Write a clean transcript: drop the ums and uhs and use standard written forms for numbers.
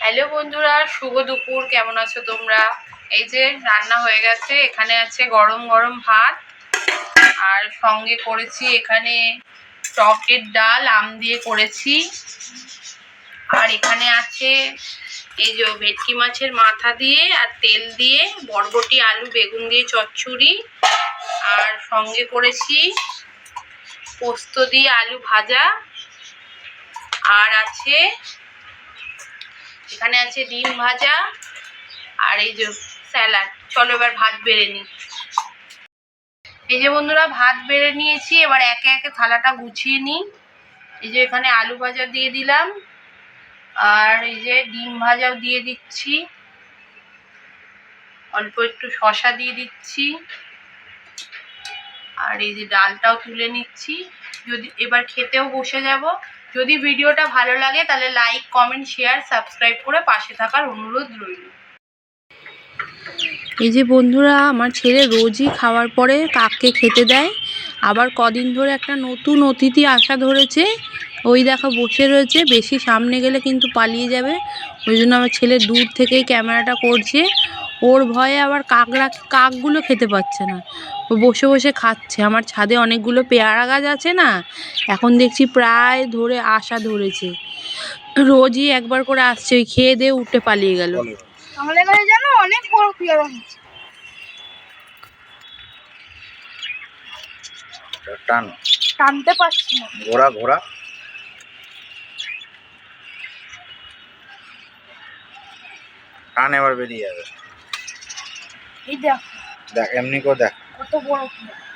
Hello বন্ধুরা, শুভ দুপুর। কেমন আছো তোমরা? এই যে রান্না হয়ে গেছে। এখানে আছে গরম গরম ভাত, আর সঙ্গে করেছি এখানে টকের ডাল, আম দিয়ে করেছি। আর এখানে আছে এই যে ভেটকি মাছের মাথা দিয়ে আর তেল দিয়ে বরবটি, আলু, বেগুন দিয়ে চচ্চড়ি। আর সঙ্গে করেছি পোস্ত দিয়ে আলু ভাজা। আর আছে এখানে আছে ডিম ভাজা আর এই যে স্যালাড। চলো এবার ভাত বেড়ে নিই। এই যে বন্ধুরা, ভাত বেড়ে নিয়েছি। এবার একে একে থালাটা গুছিয়ে নিই। এই যে এখানে আলু ভাজা দিয়ে দিলাম, আর এই যে ডিম ভাজাও দিয়ে দিচ্ছি, অল্প একটু শসা দিয়ে দিচ্ছি, আর এই যে ডালটাও তুলে নিচ্ছি। যদি এবার খেতেও বসে যাব। যদি ভিডিওটা ভালো লাগে তাহলে লাইক, কমেন্ট, শেয়ার, সাবস্ক্রাইব করে পাশে থাকার অনুরোধ রইল। এই যে বন্ধুরা, আমার ছেলে রোজই খাওয়ার পরে কাককে খেতে দেয়। আবার কদিন ধরে একটা নতুন অতিথি আসা ধরেছে। ওই দেখো বসে রয়েছে, বেশি সামনে গেলে কিন্তু পালিয়ে যাবে। ওই জন্য আমার ছেলে দূর থেকেই ক্যামেরাটা করছে। ওর ভয়ে আবার কাকগুলো খেতে পাচ্ছে না, ও বসে বসে খাচ্ছে। আমার ছাদে অনেকগুলো পেয়ারা গাছ আছে না, এখন দেখছি প্রায় ধরে আসা ধরেছে। রোজই একবার করে আসছে, ওই খেয়ে দিয়ে উঠে পালিয়ে গেল। আমাদের কাছে জানো অনেক বড় পেয়ারা হচ্ছে। টানতে পারছি না। ঘোড়া ঘোড়া টান, এবার বেরিয়ে যাবে। এই দেখ দেখ, এমনি করে দেখ কত বড় পেয়ারা।